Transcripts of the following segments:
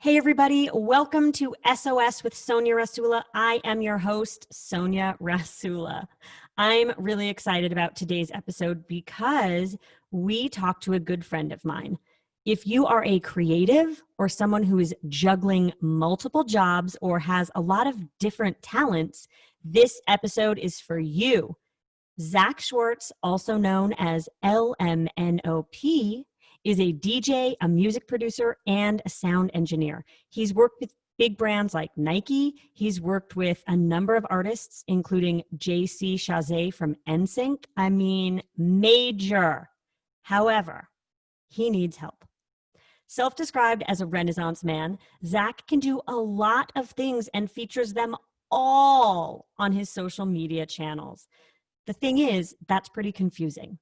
Hey everybody, welcome to SOS with Sonja Rasula. I am your host, Sonja Rasula. I'm really excited about today's episode because we talked to a good friend of mine. If you are a creative or someone who is juggling multiple jobs or has a lot of different talents, this episode is for you. Zach Schwartz, also known as LMNOP, is a DJ, a music producer, and a sound engineer. He's worked with big brands like Nike. He's worked with a number of artists, including JC Chazé from NSYNC. I mean, major. However, he needs help. Self-described as a Renaissance man, Zach can do a lot of things and features them all on his social media channels. The thing is, that's pretty confusing.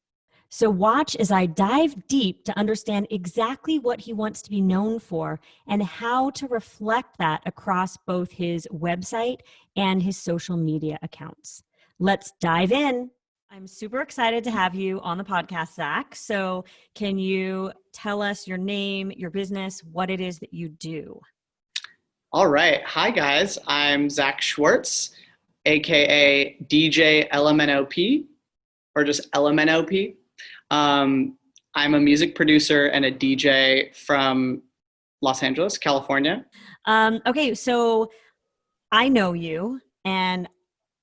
So watch as I dive deep to understand exactly what he wants to be known for and how to reflect that across both his website and his social media accounts. Let's dive in. I'm super excited to have you on the podcast, Zach. So can you tell us your name, your business, what it is that you do? All right. Hi, guys. I'm Zach Schwartz, aka DJ LMNOP, or just LMNOP. I'm a music producer and a DJ from Los Angeles, California. Okay, so I know you, and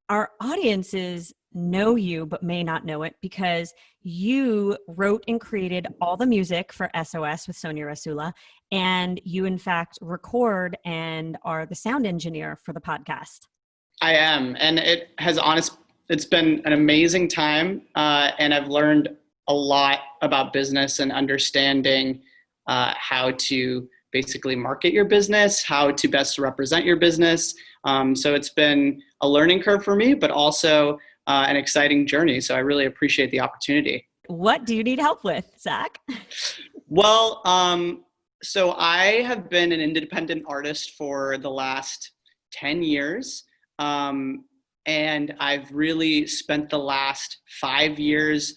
our audiences know you, but may not know it because you wrote and created all the music for SOS with Sonja Rasula, and you, in fact, record and are the sound engineer for the podcast. I am, and it's been an amazing time, and I've learned a lot about business and understanding how to basically market your business, how to best represent your business. So it's been a learning curve for me, but also an exciting journey. So I really appreciate the opportunity. What do you need help with, Zach? Well, so I have been an independent artist for the last 10 years. And I've really spent the last 5 years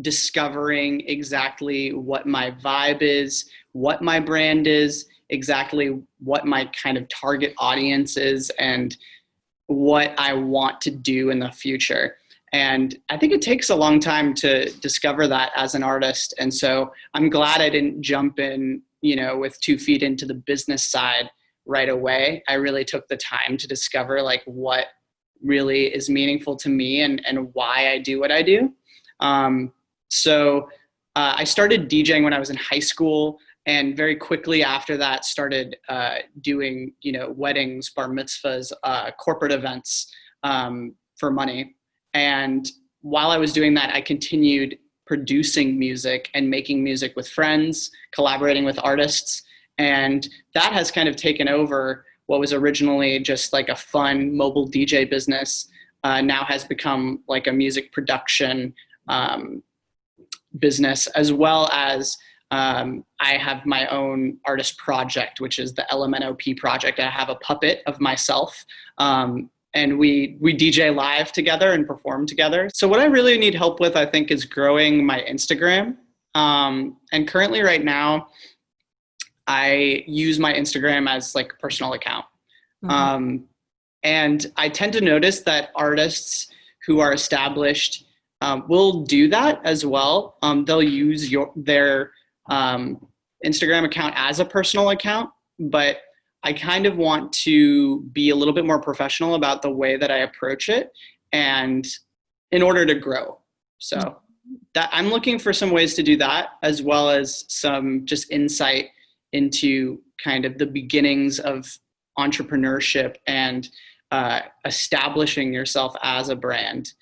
discovering exactly what my vibe is, what my brand is, exactly what my kind of target audience is, and what I want to do in the future. And I think it takes a long time to discover that as an artist. And so I'm glad I didn't jump in, with 2 feet into the business side right away. I really took the time to discover like what really is meaningful to me and why I do what I do. So I started DJing when I was in high school, and very quickly after that started doing, weddings, bar mitzvahs, corporate events for money. And while I was doing that, I continued producing music and making music with friends, collaborating with artists. And that has kind of taken over what was originally just like a fun mobile DJ business, now has become like a music production business, as well as I have my own artist project, which is the LMNOP project. I have a puppet of myself, and we DJ live together and perform together. So what I really need help with, I think, is growing my Instagram. And currently right now, I use my Instagram as like a personal account. Mm-hmm. And I tend to notice that artists who are established will do that as well. They'll use their Instagram account as a personal account, but I kind of want to be a little bit more professional about the way that I approach it, and in order to grow. So that I'm looking for some ways to do that, as well as some just insight into kind of the beginnings of entrepreneurship and establishing yourself as a brand,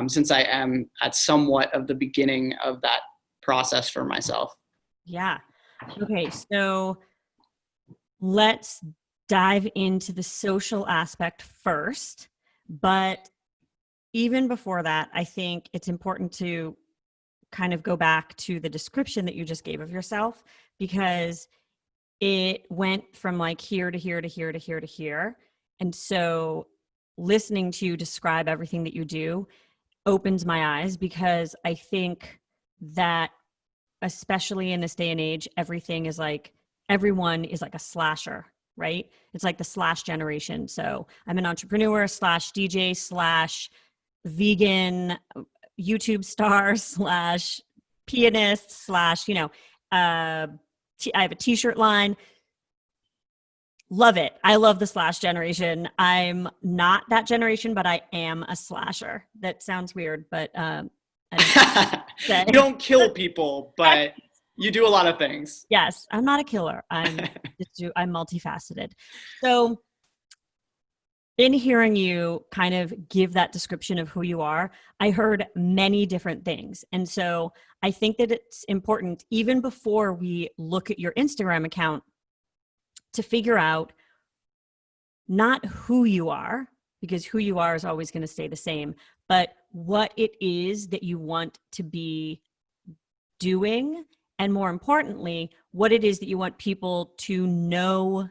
since I am at somewhat of the beginning of that process for myself. Yeah. Okay. So let's dive into the social aspect first. But even before that, I think it's important to kind of go back to the description that you just gave of yourself, because it went from like here to here to here to here to here. And so listening to you describe everything that you do opens my eyes, because I think that especially in this day and age, everyone is like a slasher. right? It's like the slash generation. So I'm an entrepreneur slash DJ slash vegan YouTube star slash pianist slash, I have a t-shirt line. Love it. I love the slash generation. I'm not that generation, but I am a slasher. That sounds weird, but I don't You don't kill people, but you do a lot of things. Yes, I'm not a killer. I'm multifaceted. So in hearing you kind of give that description of who you are, I heard many different things. And so I think that it's important, even before we look at your Instagram account, to figure out not who you are, because who you are is always going to stay the same, but what it is that you want to be doing. And more importantly, what it is that you want people to know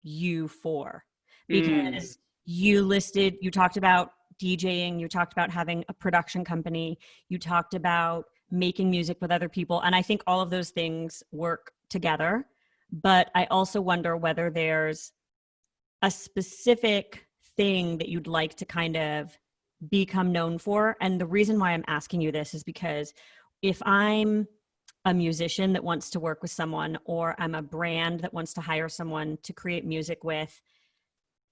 you for. Because you talked about DJing, you talked about having a production company, you talked about making music with other people. And I think all of those things work together. But I also wonder whether there's a specific thing that you'd like to kind of become known for. And the reason why I'm asking you this is because if I'm a musician that wants to work with someone, or I'm a brand that wants to hire someone to create music with,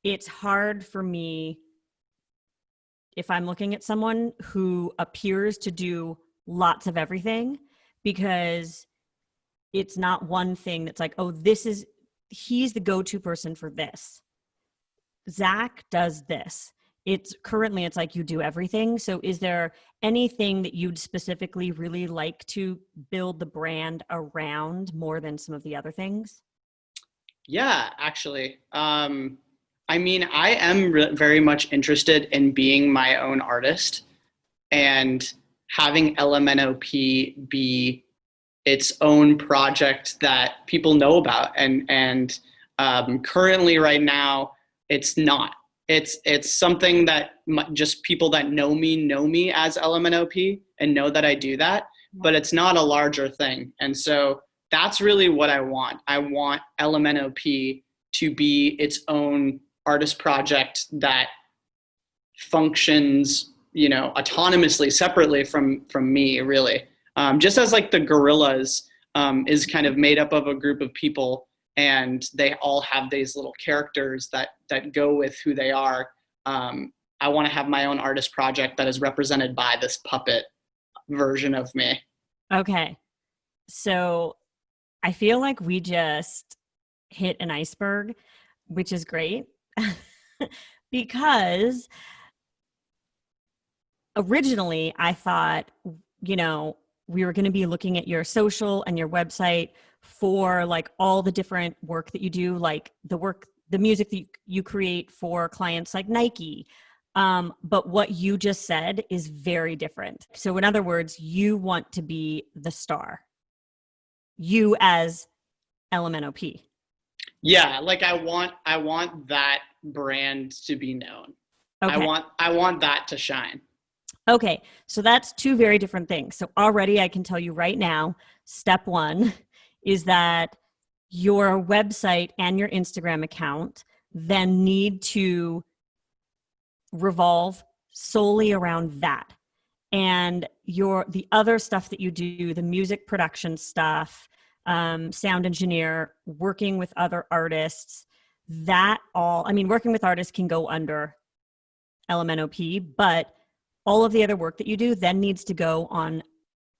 it's hard for me if I'm looking at someone who appears to do lots of everything, because it's not one thing that's like, oh, he's the go-to person for this. Zach does this. It's like you do everything. So is there anything that you'd specifically really like to build the brand around more than some of the other things? Yeah, actually. I am very much interested in being my own artist and having LMNOP be its own project that people know about. And currently right now, it's not. It's something that just people that know me as LMNOP and know that I do that, but it's not a larger thing. And so that's really what I want. I want LMNOP to be its own artist project that functions, autonomously, separately from me, really. Just as like the Gorillas is kind of made up of a group of people, and they all have these little characters that go with who they are. I want to have my own artist project that is represented by this puppet version of me. Okay. So I feel like we just hit an iceberg, which is great because originally I thought, we were going to be looking at your social and your website for like all the different work that you do, like the music that you create for clients like Nike. But what you just said is very different. So in other words, you want to be the star. You as LMNOP. Yeah, like I want that brand to be known. Okay. I want that to shine. Okay, so that's two very different things. So already I can tell you right now, step one is that your website and your Instagram account then need to revolve solely around that. And the other stuff that you do, the music production stuff, sound engineer, working with other artists, working with artists can go under LMNOP, but all of the other work that you do then needs to go on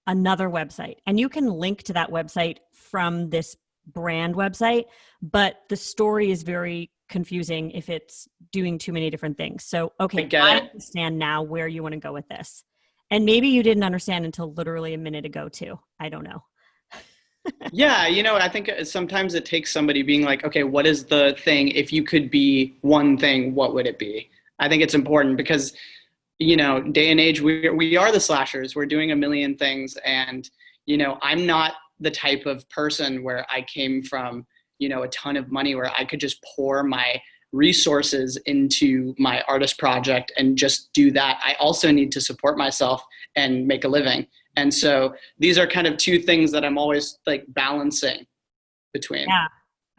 another website. And you can link to that website from this brand website, but the story is very confusing if it's doing too many different things. So, okay, I understand now where you want to go with this. And maybe you didn't understand until literally a minute ago too. I don't know. Yeah, I think sometimes it takes somebody being like, okay, what is the thing? If you could be one thing, what would it be? I think it's important because day and age, we are the slashers. We're doing a million things. And, I'm not the type of person where I came from, a ton of money where I could just pour my resources into my artist project and just do that. I also need to support myself and make a living. And so these are kind of two things that I'm always like balancing between. Yeah.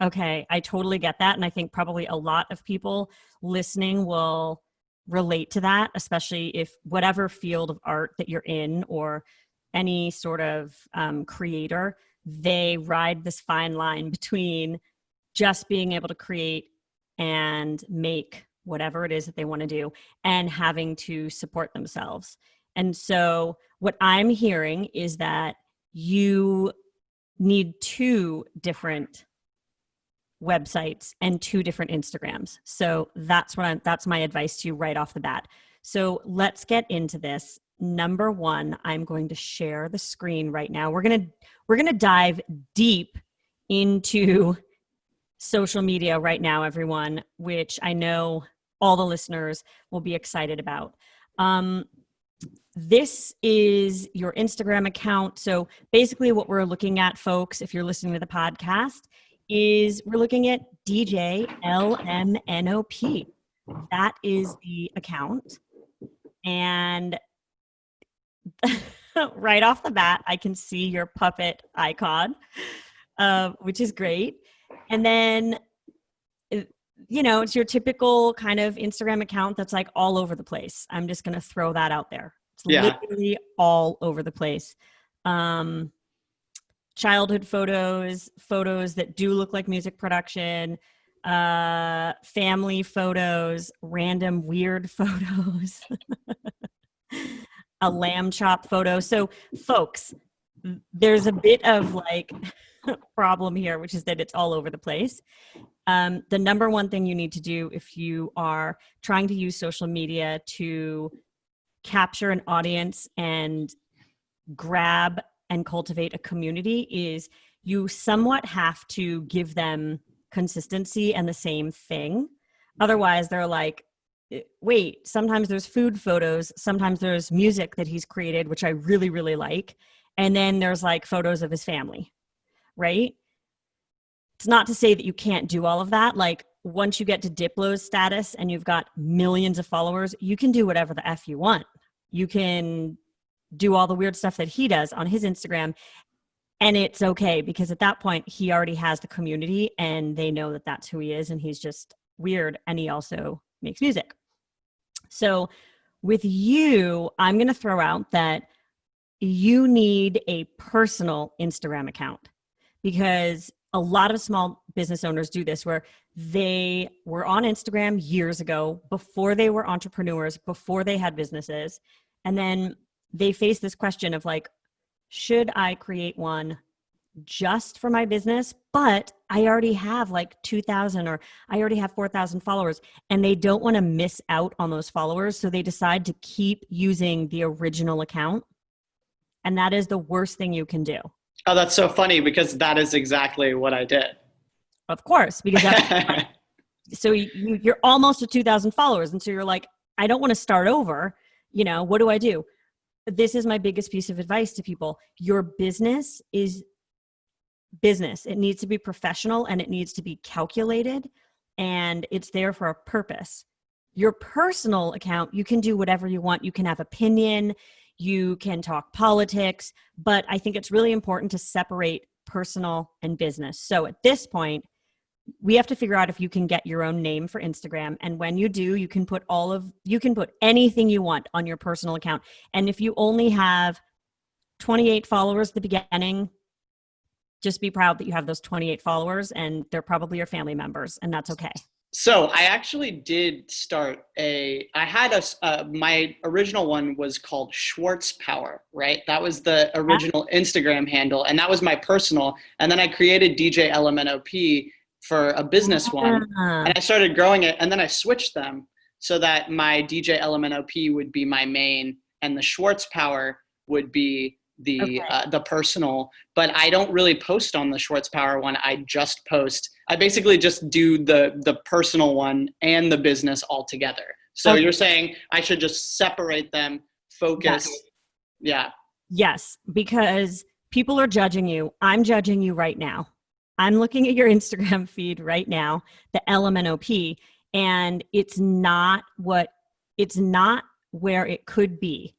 Okay, I totally get that. And I think probably a lot of people listening will relate to that, especially if whatever field of art that you're in or any sort of creator, they ride this fine line between just being able to create and make whatever it is that they want to do and having to support themselves. And so what I'm hearing is that you need two different websites and two different Instagrams. So that's my advice to you right off the bat. So let's get into this. Number one, I'm going to share the screen right now. We're going to dive deep into social media right now, everyone, which I know all the listeners will be excited about. This is your Instagram account. So basically what we're looking at, folks, if you're listening to the podcast, is we're looking at DJ LMNOP. That is the account. And right off the bat, I can see your puppet icon, which is great. And then, it's your typical kind of Instagram account that's like all over the place. I'm just going to throw that out there. It's literally all over the place. Childhood photos that do look like music production, family photos, random weird photos, a lamb chop photo. So folks, there's a bit of like problem here, which is that it's all over the place. The number one thing you need to do if you are trying to use social media to capture an audience and grab and cultivate a community is you somewhat have to give them consistency and the same thing. Otherwise, they're like, wait, sometimes there's food photos, sometimes there's music that he's created, which I really, really like. And then there's like photos of his family, right? It's not to say that you can't do all of that. Like once you get to Diplo's status and you've got millions of followers, you can do whatever the F you want. You can do all the weird stuff that he does on his Instagram. And it's okay because at that point, he already has the community and they know that that's who he is and he's just weird and he also makes music. So with you, I'm going to throw out that you need a personal Instagram account because a lot of small business owners do this where they were on Instagram years ago before they were entrepreneurs, before they had businesses. And then they face this question of like, should I create one just for my business? But I already have like 2,000 or I already have 4,000 followers and they don't want to miss out on those followers. So they decide to keep using the original account. And that is the worst thing you can do. Oh, that's so funny because that is exactly what I did. Of course, because that's so you're almost at 2,000 followers. And so you're like, I don't want to start over. What do I do? This is my biggest piece of advice to people. Your business is business. It needs to be professional and it needs to be calculated and it's there for a purpose. Your personal account, you can do whatever you want. You can have opinion, you can talk politics, but I think it's really important to separate personal and business. So at this point, we have to figure out if you can get your own name for Instagram. And when you do, you can put anything you want on your personal account. And if you only have 28 followers at the beginning, just be proud that you have those 28 followers and they're probably your family members and that's okay. So I actually did start my original one was called Schwartz Power, right? That was the original Instagram handle and that was my personal. And then I created DJ LMNOP for a business one and I started growing it and then I switched them so that my DJ LMNOP would be my main and the Schwartz Power would be the personal, but I don't really post on the Schwartz Power one. I basically just do the personal one and the business all together. So You're saying I should just separate them, focus. Yes. Yeah. Yes, because people are judging you. I'm judging you right now. I'm looking at your Instagram feed right now, the LMNOP, and it's not where it could be.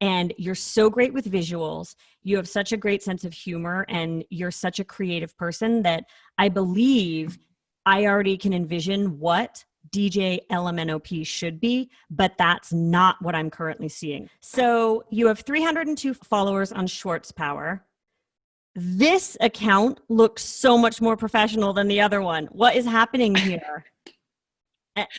And you're so great with visuals. you have such a great sense of humor and you're such a creative person that I believe I already can envision what DJ LMNOP should be, but that's not what I'm currently seeing. So you have 302 followers on Schwartz Power. This account looks so much more professional than the other one. What is happening here?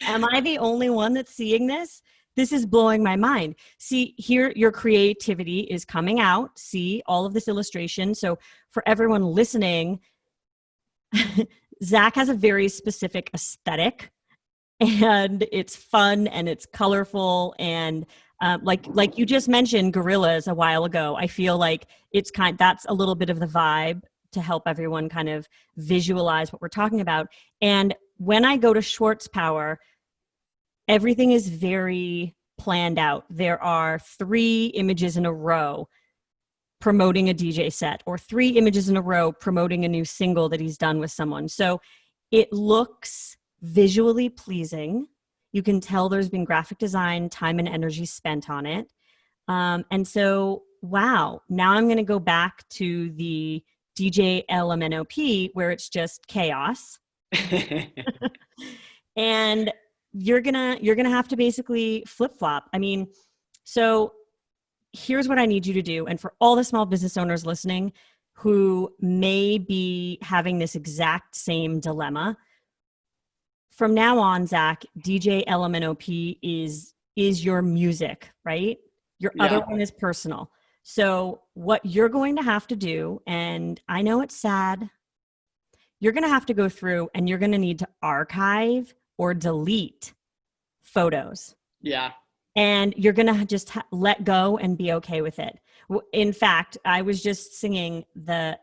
Am I the only one that's seeing this? This is blowing my mind. See, here your creativity is coming out. See all of this illustration. So for everyone listening, Zach has a very specific aesthetic, and it's fun and it's colorful, and like you just mentioned gorillas a while ago. I feel like that's a little bit of the vibe to help everyone kind of visualize what we're talking about. And when I go to Schwartz Power, everything is very planned out. There are 3 images in a row promoting a DJ set, or 3 images in a row promoting a new single that he's done with someone. So it looks visually pleasing. You can tell there's been graphic design, time and energy spent on it. And so, wow, now I'm going to go back to the DJ LMNOP where it's just chaos. And you're gonna have to basically flip-flop. I mean, so here's what I need you to do. And for all the small business owners listening who may be having this exact same dilemma, from now on, Zach, DJ LMNOP is your music, right? Your other one is personal. So what you're going to have to do, and I know it's sad, you're going to have to go through and you're going to need to archive or delete photos. Yeah. And you're going to just let go and be okay with it. In fact, I was just singing that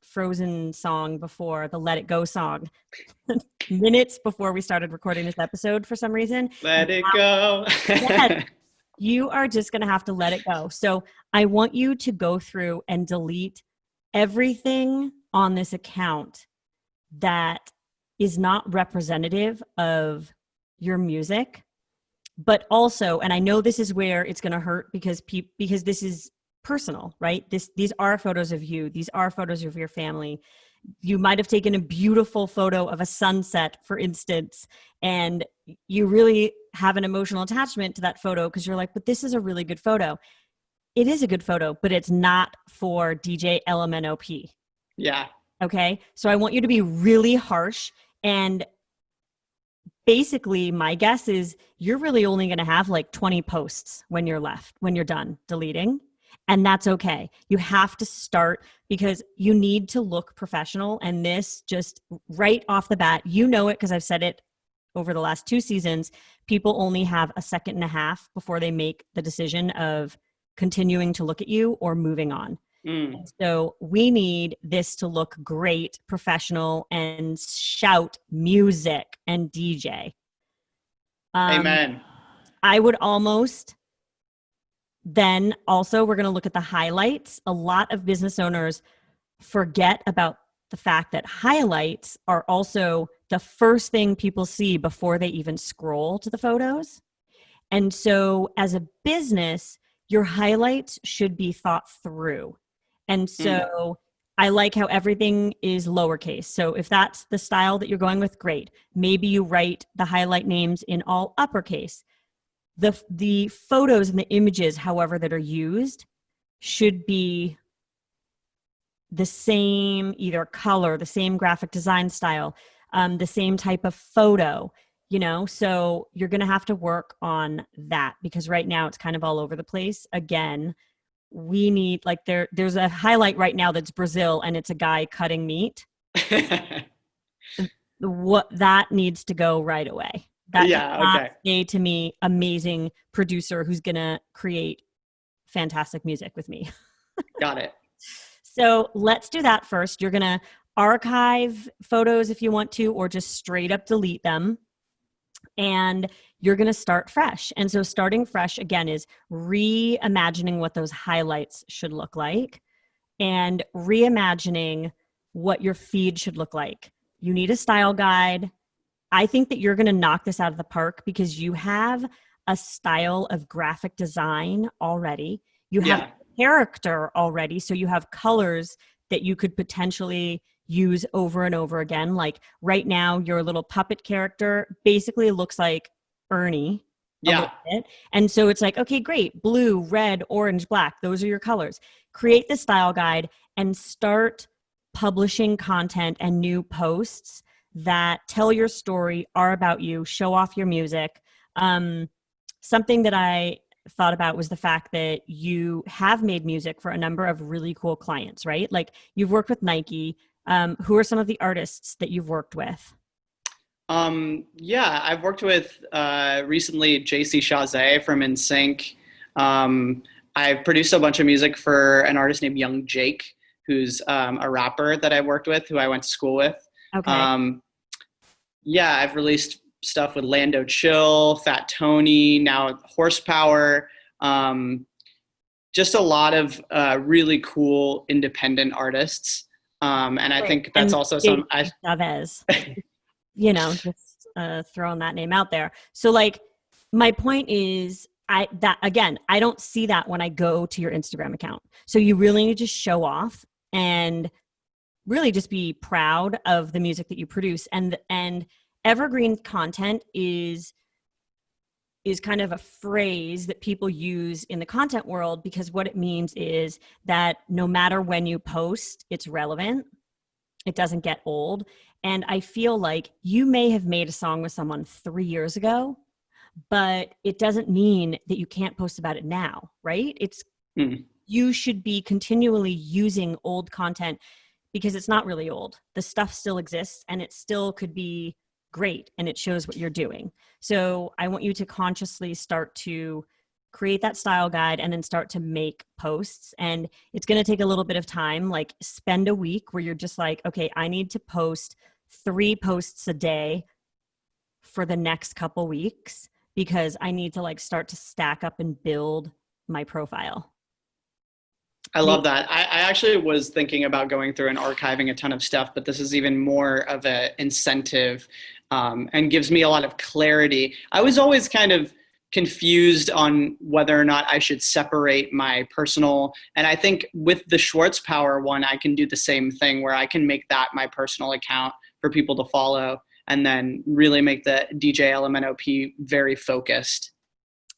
Frozen song before, the Let It Go song, minutes before we started recording this episode for some reason. Let it go. Yes, you are just going to have to let it go. So I want you to go through and delete everything on this account that is not representative of your music, but also, and I know this is where it's going to hurt because this is personal, right? These are photos of you. These are photos of your family. You might have taken a beautiful photo of a sunset, for instance, and you really have an emotional attachment to that photo because you're like, but this is a really good photo. It is a good photo, but it's not for DJ LMNOP. Yeah. Okay. So I want you to be really harsh, and basically my guess is you're really only going to have like 20 posts when you're done deleting. And that's okay. You have to start because you need to look professional. And this just right off the bat, you know it because I've said it over the last 2 seasons. People only have a second and a half before they make the decision of continuing to look at you or moving on. So we need this to look great, professional, and shout music and DJ. Amen. I would almost then also, we're going to look at the highlights. A lot of business owners forget about the fact that highlights are also the first thing people see before they even scroll to the photos. And so as a business, your highlights should be thought through. And so I like how everything is lowercase. So if that's the style that you're going with, great. Maybe you write the highlight names in all uppercase. The photos and the images, however, that are used should be the same either color, the same graphic design style, the same type of photo, so you're going to have to work on that because right now it's kind of all over the place. Again, we need there's a highlight right now that's Brazil and it's a guy cutting meat. What that needs to go right away. That okay. Say to me, amazing producer who's going to create fantastic music with me. Got it. So let's do that first. You're going to archive photos if you want to, or just straight up delete them. And you're going to start fresh. And so starting fresh, again, is reimagining what those highlights should look like and reimagining what your feed should look like. You need a style guide. I think that you're going to knock this out of the park because you have a style of graphic design already. You have character already. So you have colors that you could potentially use over and over again. Like right now, your little puppet character basically looks like Ernie a little bit. And so it's like, okay, great. Blue, red, orange, black. Those are your colors. Create the style guide and start publishing content and new posts that tell your story, are about you, show off your music. Something that I thought about was the fact that you have made music for a number of really cool clients, right? Like you've worked with Nike. Who are some of the artists that you've worked with? Yeah, I've worked with recently JC Chazé from NSYNC. I've produced a bunch of music for an artist named Young Jake, who's a rapper that I worked with, who I went to school with. Okay. Yeah, I've released stuff with Lando Chill, Fat Tony, now Horsepower. Just a lot of really cool independent artists. And I think that's also some Chavez, just throwing that name out there. So like my point is I don't see that when I go to your Instagram account. So you really need to show off and really just be proud of the music that you produce. And evergreen content is kind of a phrase that people use in the content world, because what it means is that no matter when you post, it's relevant. It doesn't get old. And I feel like you may have made a song with someone 3 years ago, but it doesn't mean that you can't post about it now, right? You should be continually using old content because it's not really old. The stuff still exists and it still could be great and it shows what you're doing. So I want you to consciously start to create that style guide and then start to make posts. And it's going to take a little bit of time, like spend a week where you're just like, okay, I need to post 3 posts a day for the next couple weeks because I need to like start to stack up and build my profile. I love that. I actually was thinking about going through and archiving a ton of stuff, but this is even more of an incentive and gives me a lot of clarity. I was always kind of confused on whether or not I should separate my personal, and I think with the Schwartz Power one, I can do the same thing where I can make that my personal account for people to follow and then really make the DJ LMNOP very focused.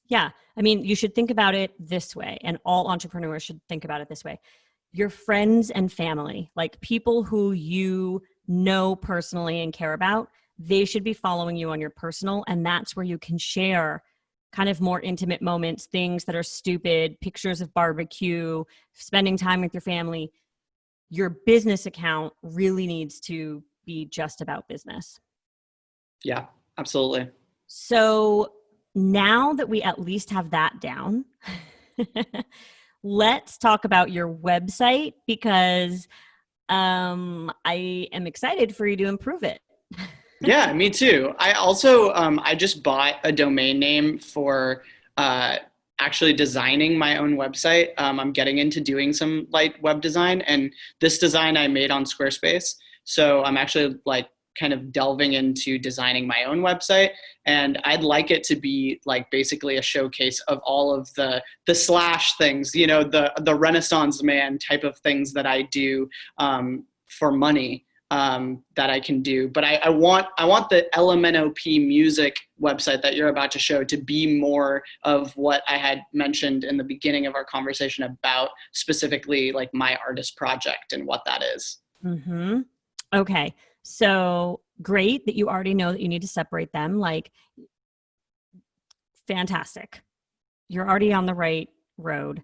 Yeah. I mean, you should think about it this way, and all entrepreneurs should think about it this way. Your friends and family, like people who you know personally and care about, they should be following you on your personal, and that's where you can share kind of more intimate moments, things that are stupid, pictures of barbecue, spending time with your family. Your business account really needs to be just about business. Yeah, absolutely. So now that we at least have that down, let's talk about your website, because I am excited for you to improve it. Yeah, me too. I also, I just bought a domain name for actually designing my own website. I'm getting into doing some light web design, and this design I made on Squarespace. So I'm actually like kind of delving into designing my own website, and I'd like it to be like basically a showcase of all of the slash things, the Renaissance man type of things that I do for money. That I can do, but I want the LMNOP music website that you're about to show to be more of what I had mentioned in the beginning of our conversation about specifically like my artist project and what that is. Mm-hmm. Okay. So great that you already know that you need to separate them. Like, fantastic. You're already on the right road.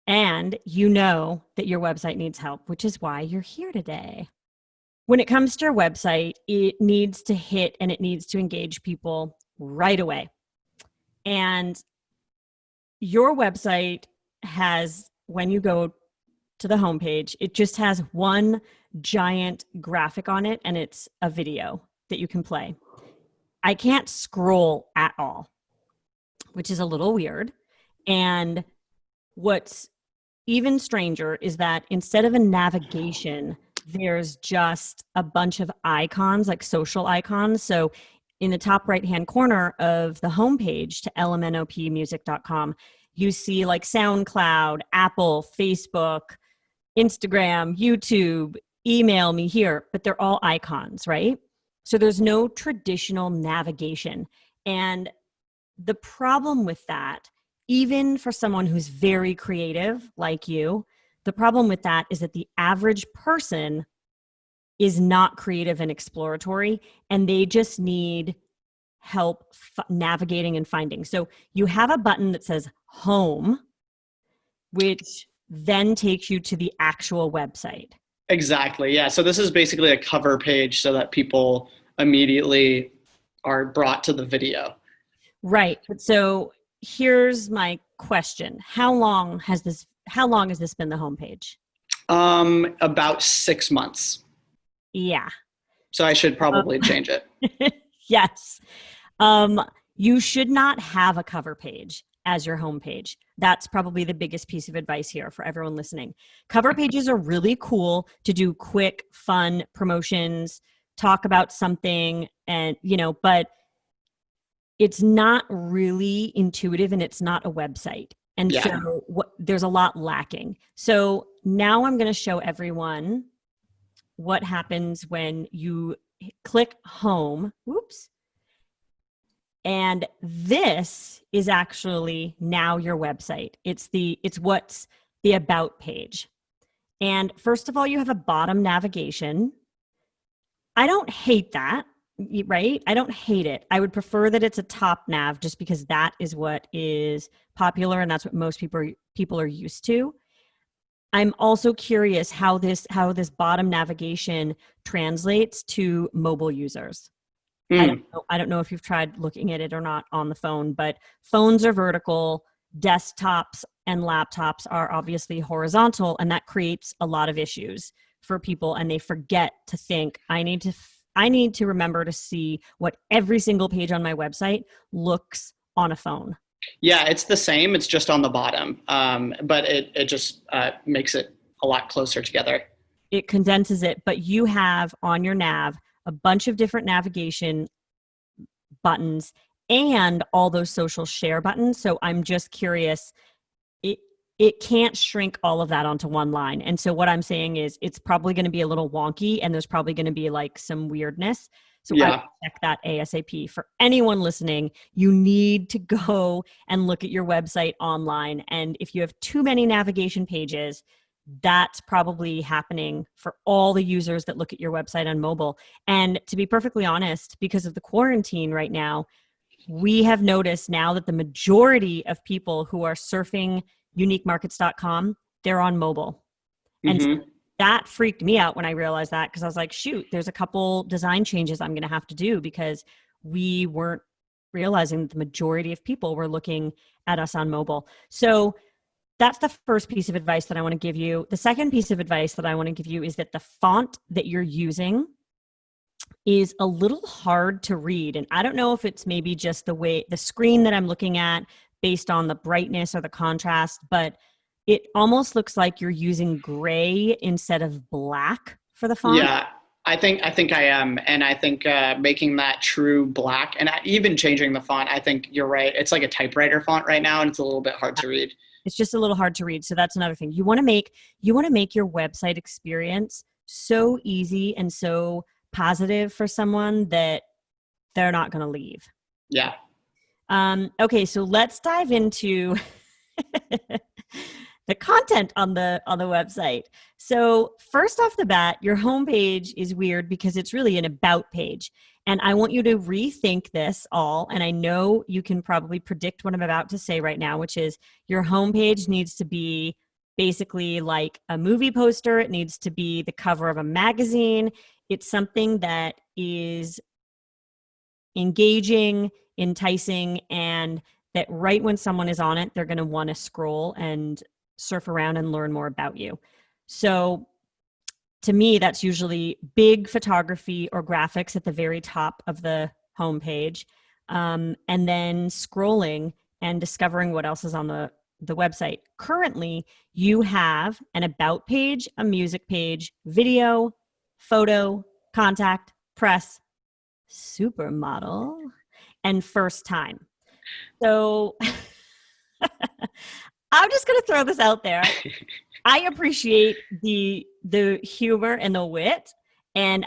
And you know that your website needs help, which is why you're here today. When it comes to your website, it needs to hit and it needs to engage people right away. And your website has, when you go to the homepage, it just has one giant graphic on it, and it's a video that you can play. I can't scroll at all, which is a little weird. And what's even stranger is that instead of a navigation, there's just a bunch of icons, like social icons. So in the top right-hand corner of the homepage to lmnopmusic.com, you see like SoundCloud, Apple, Facebook, Instagram, YouTube, email me here, but they're all icons, right? So there's no traditional navigation. And the problem with that, even for someone who's very creative like you, the problem with that is that the average person is not creative and exploratory, and they just need help navigating and finding. So you have a button that says home, which then takes you to the actual website. Exactly. Yeah. So this is basically a cover page so that people immediately are brought to the video. Right. So here's my question. How long has this been the homepage? About 6 months. Yeah. So I should probably change it. Yes. You should not have a cover page as your homepage. That's probably the biggest piece of advice here for everyone listening. Cover pages are really cool to do quick, fun promotions, talk about something, and, but it's not really intuitive and it's not a website. And so there's a lot lacking. So now I'm going to show everyone what happens when you click home. Oops. And this is actually now your website. It's what's the about page. And first of all, you have a bottom navigation. I don't hate that, right? I don't hate it. I would prefer that it's a top nav just because that is what is popular and that's what most people are used to. I'm also curious how this bottom navigation translates to mobile users. I don't know if you've tried looking at it or not on the phone, but phones are vertical, desktops and laptops are obviously horizontal, and that creates a lot of issues for people, and they forget to think, I need to remember to see what every single page on my website looks on a phone. Yeah, it's the same. It's just on the bottom, but it just makes it a lot closer together. It condenses it, but you have on your nav a bunch of different navigation buttons and all those social share buttons. So I'm just curious, it can't shrink all of that onto one line. And so what I'm saying is it's probably going to be a little wonky and there's probably going to be like some weirdness. So I would check that ASAP. For anyone listening, you need to go and look at your website online. And if you have too many navigation pages, that's probably happening for all the users that look at your website on mobile. And to be perfectly honest, because of the quarantine right now, we have noticed now that the majority of people who are surfing uniquemarkets.com, they're on mobile. And so that freaked me out when I realized that, because I was like, shoot, there's a couple design changes I'm going to have to do because we weren't realizing that the majority of people were looking at us on mobile. So that's the first piece of advice that I want to give you. The second piece of advice that I want to give you is that the font that you're using is a little hard to read. And I don't know if it's maybe just the screen that I'm looking at based on the brightness or the contrast, but it almost looks like you're using gray instead of black for the font. Yeah, I think I am. And I think making that true black and even changing the font, I think you're right. It's like a typewriter font right now and it's a little bit hard to read. It's just a little hard to read. So that's another thing. You want to make your website experience so easy and so positive for someone that they're not going to leave. Yeah. Okay, so let's dive into the content on the website. So first off the bat, your homepage is weird because it's really an about page. And I want you to rethink this all. And I know you can probably predict what I'm about to say right now, which is your homepage needs to be basically like a movie poster. It needs to be the cover of a magazine. It's something that is engaging, enticing, and that right when someone is on it, they're going to want to scroll and surf around and learn more about you. So to me, that's usually big photography or graphics at the very top of the homepage, and then scrolling and discovering what else is on the website. Currently, you have an about page, a music page, video, photo, contact, press, supermodel, and first time. So I'm just going to throw this out there. I appreciate the humor and the wit, and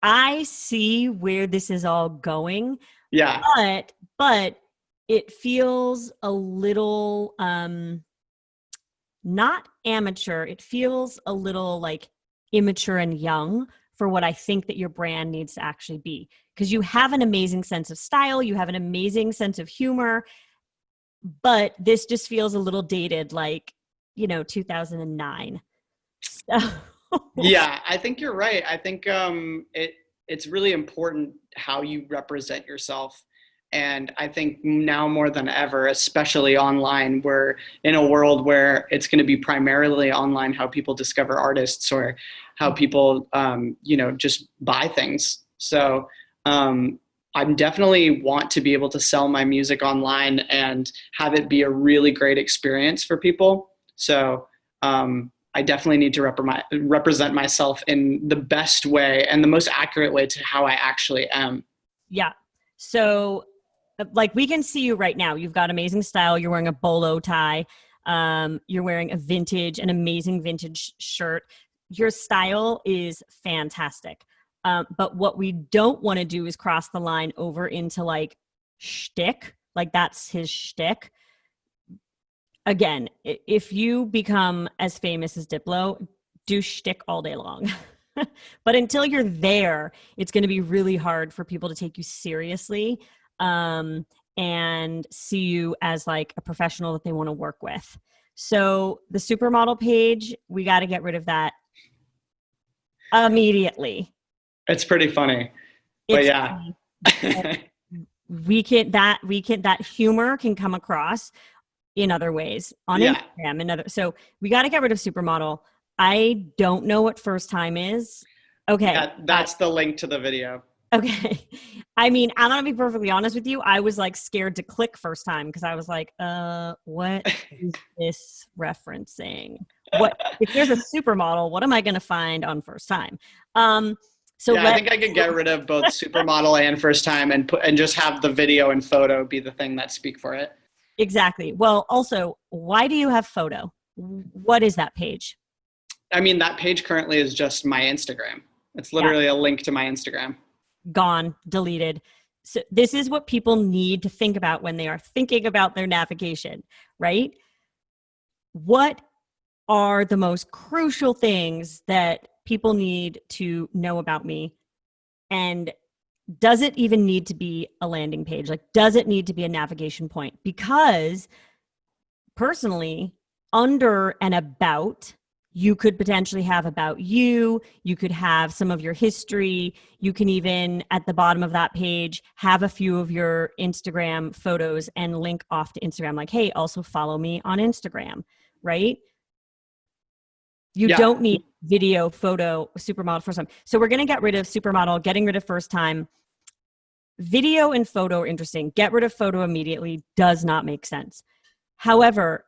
I see where this is all going. Yeah. But it feels a little not amateur. It feels a little like immature and young for what I think that your brand needs to actually be. Because you have an amazing sense of style, you have an amazing sense of humor, but this just feels a little dated, like, 2009. So. Yeah, I think you're right. I think it's really important how you represent yourself. And I think now more than ever, especially online, we're in a world where it's going to be primarily online how people discover artists or how people, just buy things. So I definitely want to be able to sell my music online and have it be a really great experience for people. So I definitely need to represent myself in the best way and the most accurate way to how I actually am. Yeah. So like we can see you right now. You've got amazing style. You're wearing a bolo tie. You're wearing an amazing vintage shirt. Your style is fantastic. But what we don't want to do is cross the line over into like shtick. Like that's his shtick. Again, if you become as famous as Diplo, do shtick all day long. But until you're there, it's going to be really hard for people to take you seriously and see you as like a professional that they want to work with. So the supermodel page, we got to get rid of that immediately. It's pretty funny, but yeah. that humor can come across in other ways on Instagram. So we got to get rid of supermodel. I don't know what first time is. Okay. Yeah, that's the link to the video. Okay. I mean, I'm going to be perfectly honest with you. I was like scared to click first time because I was like, what is this referencing? What if there's a supermodel, what am I going to find on first time? I think I could get rid of both supermodel and first time and just have the video and photo be the thing that speak for it. Exactly. Well, also, why do you have photo? What is that page? I mean, that page currently is just my Instagram. It's literally a link to my Instagram. Gone, deleted. So this is what people need to think about when they are thinking about their navigation, right? What are the most crucial things that people need to know about me? And does it even need to be a landing page? Like, does it need to be a navigation point? Because personally, under and about, you could potentially have about you could have some of your history. You can even at the bottom of that page have a few of your Instagram photos and link off to Instagram. Like, hey, also follow me on Instagram, right? You don't need video, photo, supermodel, first time. So we're going to get rid of supermodel, getting rid of first time. Video and photo are interesting. Get rid of photo immediately does not make sense. However,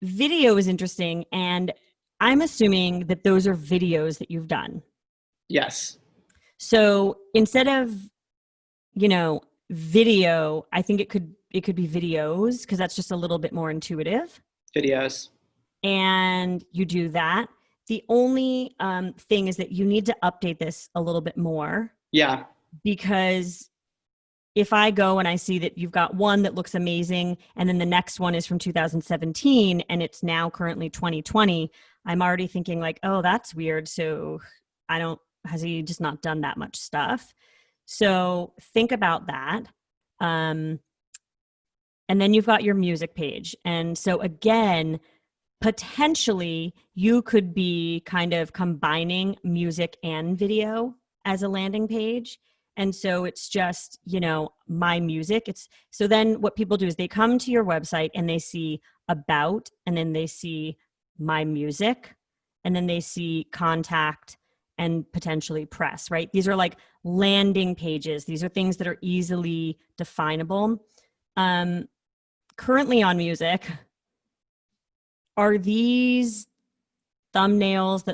video is interesting, and I'm assuming that those are videos that you've done. Yes. So instead of, video, I think it could be videos because that's just a little bit more intuitive. Videos. And you do that. The only thing is that you need to update this a little bit more. Yeah. Because if I go and I see that you've got one that looks amazing and then the next one is from 2017 and it's now currently 2020, I'm already thinking like, oh, that's weird. So has he just not done that much stuff? So think about that. And then you've got your music page. And so again, potentially you could be kind of combining music and video as a landing page. And so it's just, my music. So then what people do is they come to your website and they see about, and then they see my music, and then they see contact and potentially press, right? These are like landing pages. These are things that are easily definable. Currently on music, are these thumbnails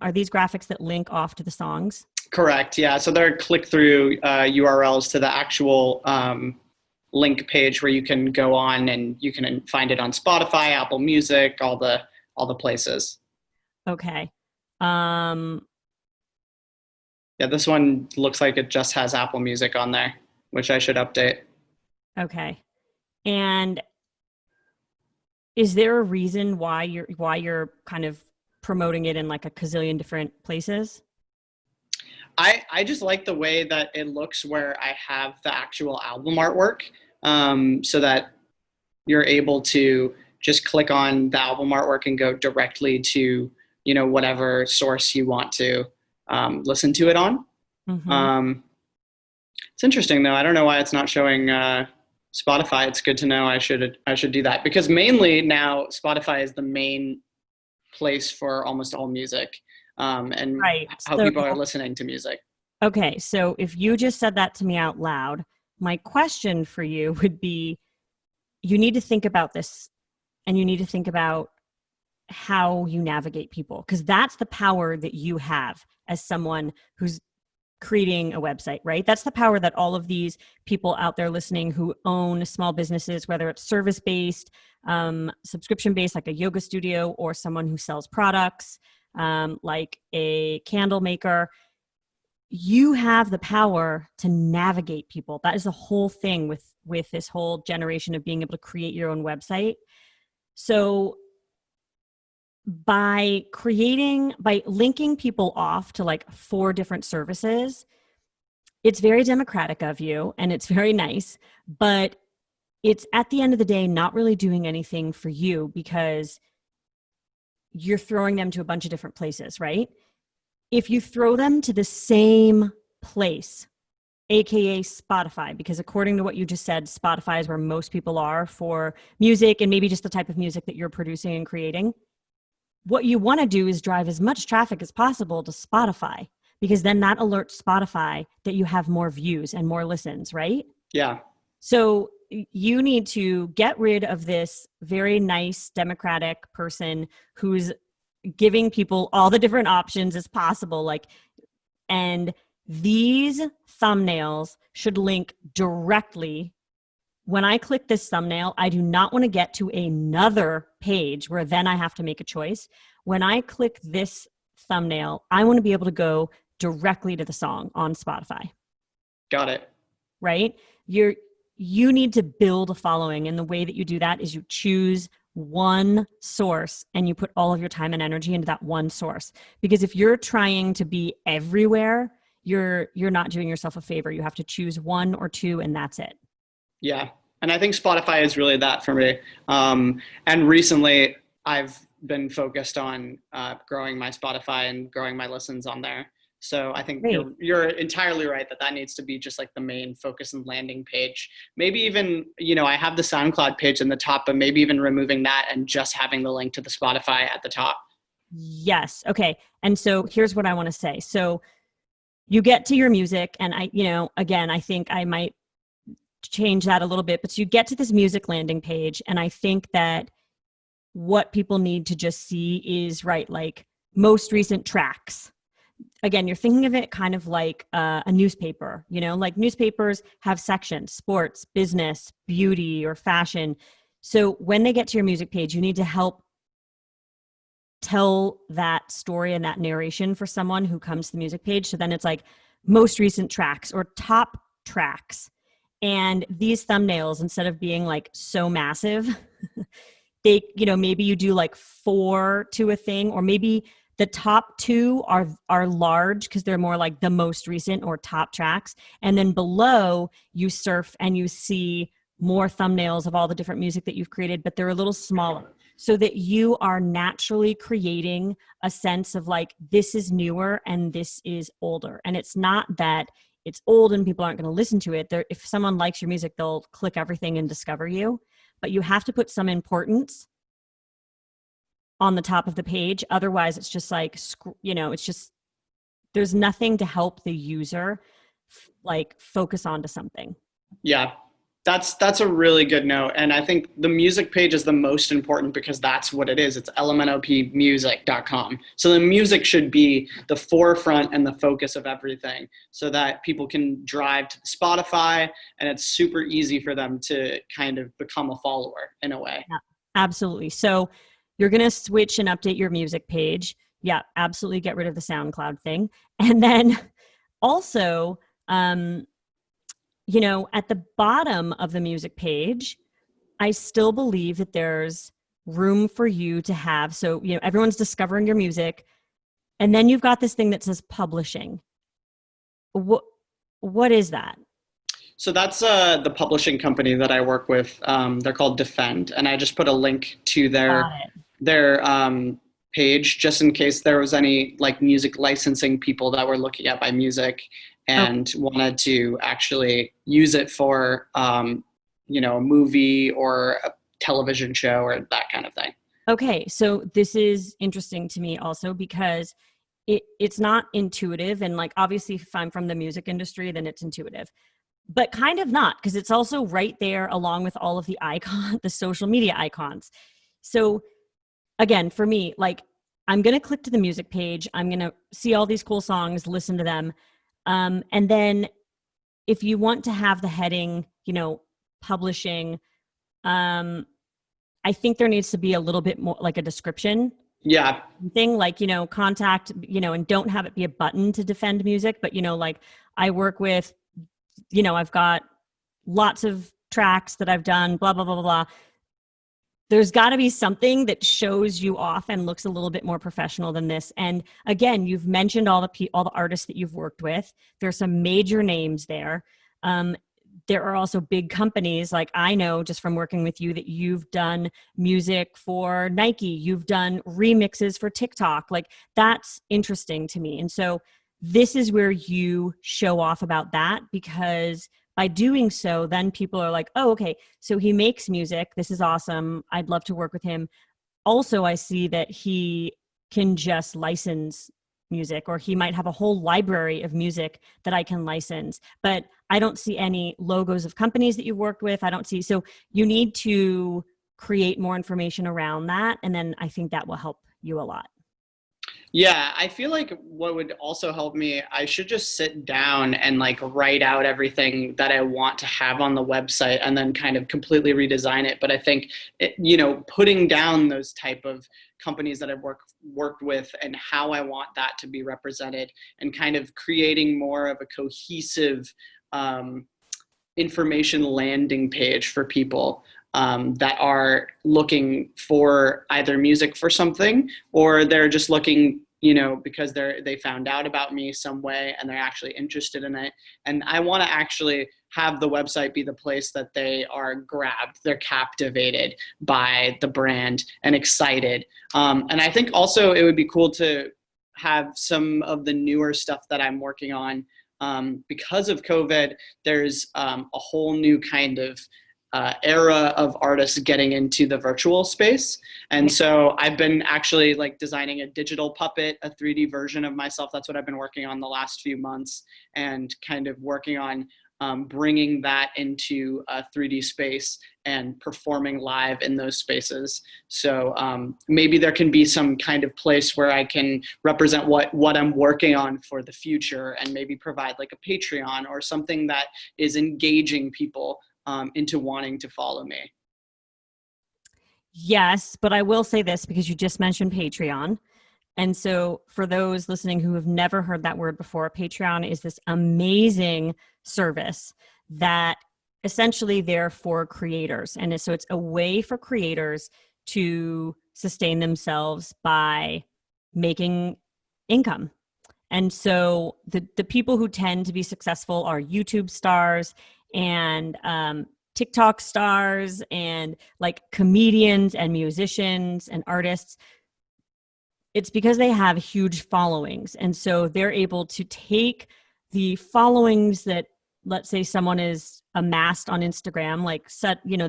are these graphics that link off to the songs? Correct. Yeah. So they're click through URLs to the actual link page where you can go on and you can find it on Spotify, Apple Music, all the places. Okay. Yeah, this one looks like it just has Apple Music on there, which I should update. Okay. And is there a reason why you're kind of promoting it in like a gazillion different places? I just like the way that it looks where I have the actual album artwork, so that you're able to just click on the album artwork and go directly to, whatever source you want to listen to it on. Mm-hmm. It's interesting though. I don't know why it's not showing Spotify. It's good to know. I should do that, because mainly now Spotify is the main place for almost all music, and Right. how people are listening to music. Okay, so if you just said that to me out loud, my question for you would be, you need to think about this, and you need to think about how you navigate people, because that's the power that you have as someone who's creating a website, right? That's the power that all of these people out there listening who own small businesses, whether it's service-based, subscription-based, like a yoga studio, or someone who sells products, like a candle maker. You have the power to navigate people. That is the whole thing with this whole generation of being able to create your own website. So by linking people off to like 4 different services, it's very democratic of you and it's very nice, but it's at the end of the day not really doing anything for you, because you're throwing them to a bunch of different places, right? If you throw them to the same place, AKA Spotify, because according to what you just said, Spotify is where most people are for music and maybe just the type of music that you're producing and creating. What you want to do is drive as much traffic as possible to Spotify, because then that alerts Spotify that you have more views and more listens, right? Yeah. So you need to get rid of this very nice democratic person who's giving people all the different options as possible. And these thumbnails should link directly. When I click this thumbnail, I do not want to get to another page where then I have to make a choice. When I click this thumbnail, I want to be able to go directly to the song on Spotify. Got it. Right? You need to build a following, and the way that you do that is you choose one source and you put all of your time and energy into that one source. Because if you're trying to be everywhere, you're not doing yourself a favor. You have to choose 1 or 2 and that's it. Yeah. And I think Spotify is really that for me. And recently I've been focused on growing my Spotify and growing my listens on there. So I think you're entirely right that needs to be just like the main focus and landing page. Maybe even, I have the SoundCloud page in the top, but maybe even removing that and just having the link to the Spotify at the top. Yes. Okay. And so here's what I want to say. So you get to your music, and again, I think I might change that a little bit, but you get to this music landing page, and I think that what people need to just see is like most recent tracks. Again, you're thinking of it kind of like a newspaper, like newspapers have sections: sports, business, beauty, or fashion. So when they get to your music page, you need to help tell that story and that narration for someone who comes to the music page. So then it's like most recent tracks or top tracks. And these thumbnails, instead of being like so massive, they, maybe you do like 4 to a thing, or maybe the top 2 are large because they're more like the most recent or top tracks. And then below you surf and you see more thumbnails of all the different music that you've created, but they're a little smaller, so that you are naturally creating a sense of like, this is newer and this is older. And it's not that it's old and people aren't going to listen to it. If someone likes your music, they'll click everything and discover you. But you have to put some importance on the top of the page. Otherwise, it's just like, it's just, there's nothing to help the user like focus onto something. Yeah. That's a really good note. And I think the music page is the most important because that's what it is. It's elementopmusic.com. So the music should be the forefront and the focus of everything so that people can drive to Spotify and it's super easy for them to kind of become a follower in a way. Yeah, absolutely. So you're going to switch and update your music page. Yeah, absolutely. Get rid of the SoundCloud thing. And then also, at the bottom of the music page, I still believe that there's room for you to have. So, everyone's discovering your music. And then you've got this thing that says publishing. What is that? So that's the publishing company that I work with. They're called Defend. And I just put a link to their page just in case there was any like music licensing people that were looking at my music and wanted to actually use it for, a movie or a television show or that kind of thing. Okay. So this is interesting to me also because it's not intuitive. And like, obviously if I'm from the music industry, then it's intuitive, but kind of not, because it's also right there along with all of the the social media icons. So again, for me, like I'm going to click to the music page. I'm going to see all these cool songs, listen to them. And then if you want to have the heading, publishing, I think there needs to be a little bit more like a description. Yeah. Thing like, contact, and don't have it be a button to Defend music, but, like I work with, I've got lots of tracks that I've done, blah, blah, blah, blah, blah. There's got to be something that shows you off and looks a little bit more professional than this. And again, you've mentioned all the artists that you've worked with. There's some major names there. There are also big companies, like I know just from working with you that you've done music for Nike, you've done remixes for TikTok. Like that's interesting to me. And so this is where you show off about that, because by doing so, then people are like, oh, okay, so he makes music. This is awesome. I'd love to work with him. Also, I see that he can just license music, or he might have a whole library of music that I can license, but I don't see any logos of companies that you've worked with. I don't see, so you need to create more information around that. And then I think that will help you a lot. Yeah, I feel like what would also help me, I should just sit down and like write out everything that I want to have on the website and then kind of completely redesign it. But I think, putting down those type of companies that I've worked with and how I want that to be represented and kind of creating more of a cohesive information landing page for people that are looking for either music for something, or they're just looking, because they found out about me some way and they're actually interested in it. And I want to actually have the website be the place that they are grabbed, they're captivated by the brand and excited. And I think also it would be cool to have some of the newer stuff that I'm working on. Because of COVID, there's a whole new kind of era of artists getting into the virtual space. And so I've been actually like designing a digital puppet, a 3D version of myself. That's what I've been working on the last few months, and kind of working on bringing that into a 3D space and performing live in those spaces. So maybe there can be some kind of place where I can represent what I'm working on for the future, and maybe provide like a Patreon or something that is engaging people into wanting to follow me. Yes, but I will say this because you just mentioned Patreon. And so for those listening who have never heard that word before, Patreon is this amazing service that essentially they're for creators. And so it's a way for creators to sustain themselves by making income. And so the people who tend to be successful are YouTube stars and TikTok stars and like comedians and musicians and artists. It's because they have huge followings. And so they're able to take the followings that, let's say someone is amassed on Instagram, like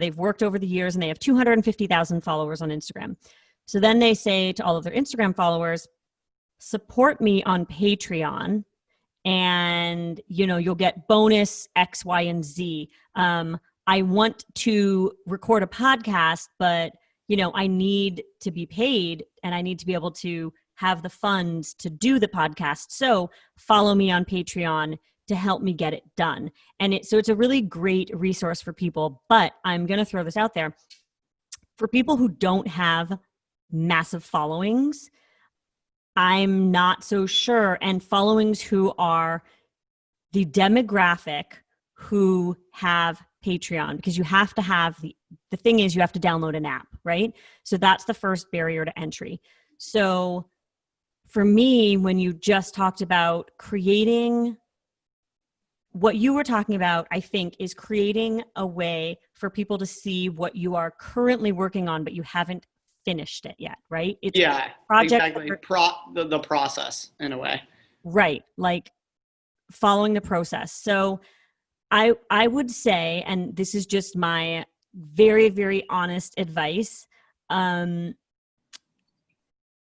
they've worked over the years and they have 250,000 followers on Instagram. So then they say to all of their Instagram followers, support me on Patreon, and you'll get bonus X, Y, and Z. I I want to record a podcast, but I need to be paid and I need to be able to have the funds to do the podcast. So follow me on Patreon to help me get it done. And so it's a really great resource for people, but I'm going to throw this out there. For people who don't have massive followings, I'm not so sure. And followings who are the demographic who have Patreon, because you have to have the thing is you have to download an app, right? So that's the first barrier to entry. So for me, when you just talked about creating, what you were talking about, I think, is creating a way for people to see what you are currently working on, but you haven't finished it yet, right? It's project exactly. The process in a way. Right. Like following the process. So I would say, and this is just my very, very honest advice,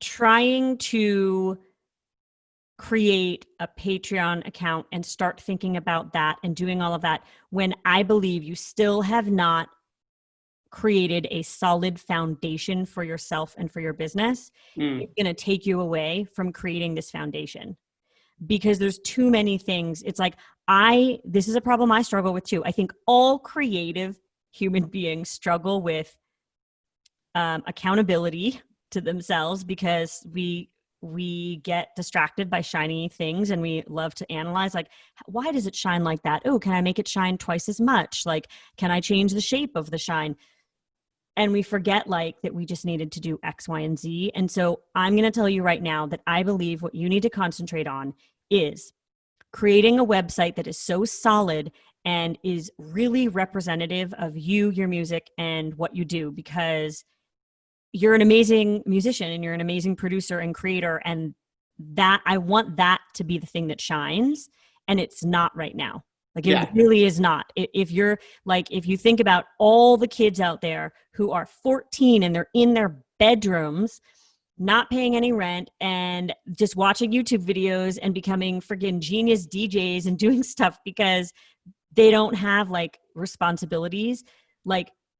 trying to create a Patreon account and start thinking about that and doing all of that when I believe you still have not created a solid foundation for yourself and for your business. It's going to take you away from creating this foundation because there's too many things. It's like, this is a problem I struggle with too. I think all creative human beings struggle with accountability to themselves because we get distracted by shiny things and we love to analyze, like, why does it shine like that? Oh, can I make it shine twice as much? Like, can I change the shape of the shine? And we forget that we just needed to do X, Y, and Z. And so I'm going to tell you right now that I believe what you need to concentrate on is creating a website that is so solid and is really representative of you, your music, and what you do, because you're an amazing musician and you're an amazing producer and creator. And that I want that to be the thing that shines. And it's not right now. It really is not. If you think about all the kids out there who are 14 and they're in their bedrooms, not paying any rent and just watching YouTube videos and becoming friggin' genius DJs and doing stuff because they don't have responsibilities,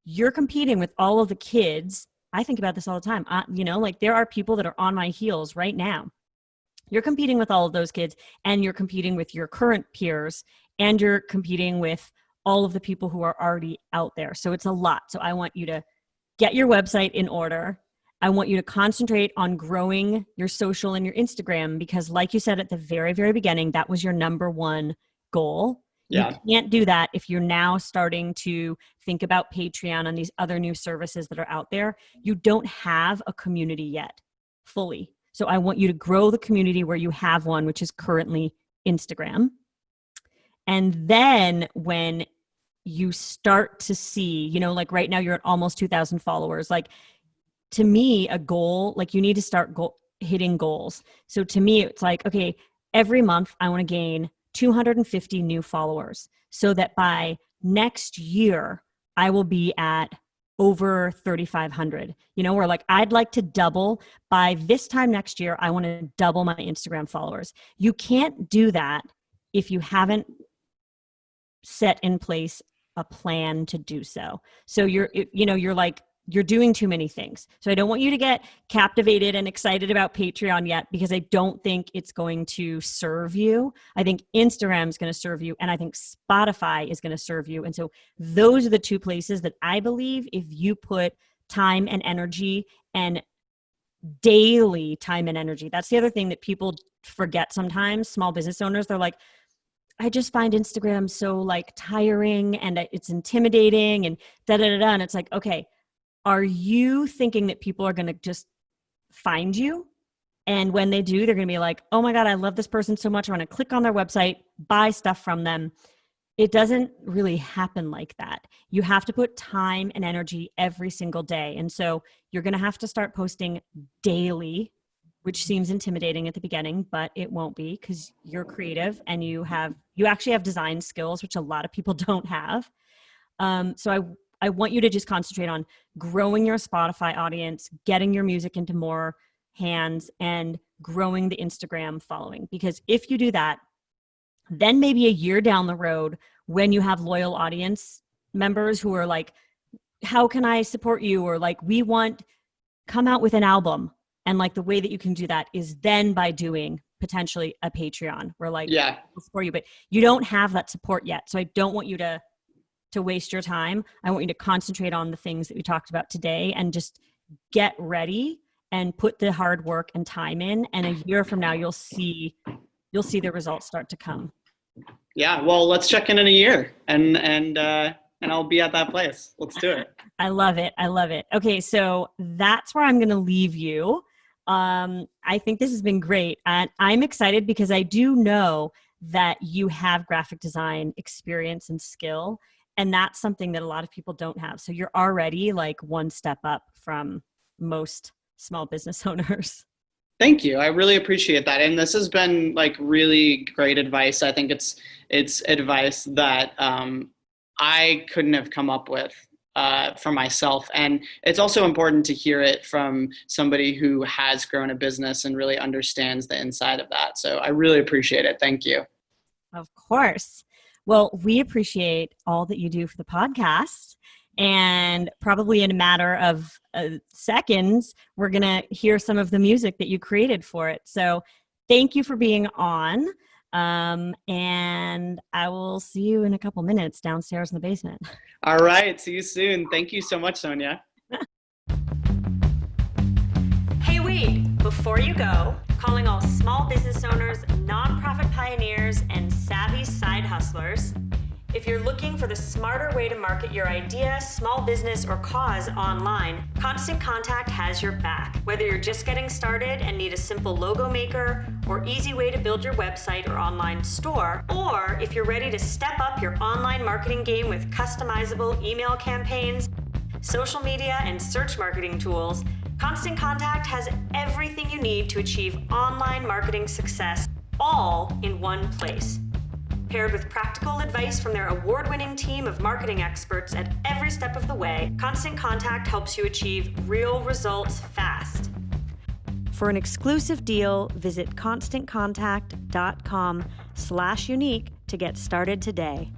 you're competing with all of the kids. I think about this all the time. There are people that are on my heels right now. You're competing with all of those kids and you're competing with your current peers and you're competing with all of the people who are already out there. So it's a lot. So I want you to get your website in order. I want you to concentrate on growing your social and your Instagram because like you said at the very, very beginning, that was your number one goal. Yeah. You can't do that if you're now starting to think about Patreon and these other new services that are out there. You don't have a community yet fully. So I want you to grow the community where you have one, which is currently Instagram. And then when you start to see, right now you're at almost 2,000 followers. To me, a goal, you need to start hitting goals. So to me, it's okay, every month I want to gain 250 new followers so that by next year, I will be at over 3,500, where I'd like to double by this time next year. I want to double my Instagram followers. You can't do that if you haven't set in place a plan to do so. So you're doing too many things. So I don't want you to get captivated and excited about Patreon yet, because I don't think it's going to serve you. I think Instagram is going to serve you. And I think Spotify is going to serve you. And so those are the two places that I believe if you put time and energy and daily time and energy, that's the other thing that people forget sometimes. Small business owners, they're like, I just find Instagram so tiring and it's intimidating and da-da-da-da. And it's okay, are you thinking that people are going to just find you? And when they do, they're going to be like, oh my God, I love this person so much. I want to click on their website, buy stuff from them. It doesn't really happen like that. You have to put time and energy every single day. And so you're going to have to start posting daily, which seems intimidating at the beginning, but it won't be because you're creative and you actually have design skills, which a lot of people don't have. So I want you to just concentrate on growing your Spotify audience, getting your music into more hands, and growing the Instagram following. Because if you do that, then maybe a year down the road, when you have loyal audience members who are like, how can I support you? Or like, come out with an album. And like the way that you can do that is then by doing potentially a Patreon where like, we'll support you, but you don't have that support yet. So I don't want you to waste your time. I want you to concentrate on the things that we talked about today and just get ready and put the hard work and time in. And a year from now, you'll see the results start to come. Yeah. Well, let's check in a year and I'll be at that place. Let's do it. I love it. I love it. Okay. So that's where I'm going to leave you. I think this has been great. And I'm excited because I do know that you have graphic design experience and skill. And that's something that a lot of people don't have. So you're already like one step up from most small business owners. Thank you. I really appreciate that. And this has been like really great advice. I think it's advice that I couldn't have come up with for myself. And it's also important to hear it from somebody who has grown a business and really understands the inside of that. So I really appreciate it. Thank you. Of course. Well, we appreciate all that you do for the podcast. And probably in a matter of seconds, we're going to hear some of the music that you created for it. So thank you for being on. And I will see you in a couple minutes downstairs in the basement. All right. See you soon. Thank you so much, Sonja. Hey, wait, before you go, calling all small business owners, nonprofit pioneers, and savvy side hustlers. If you're looking for the smarter way to market your idea, small business, or cause online, Constant Contact has your back. Whether you're just getting started and need a simple logo maker or easy way to build your website or online store, or if you're ready to step up your online marketing game with customizable email campaigns, social media, and search marketing tools, Constant Contact has everything you need to achieve online marketing success, all in one place. Paired with practical advice from their award-winning team of marketing experts at every step of the way, Constant Contact helps you achieve real results fast. For an exclusive deal, visit constantcontact.com/unique to get started today.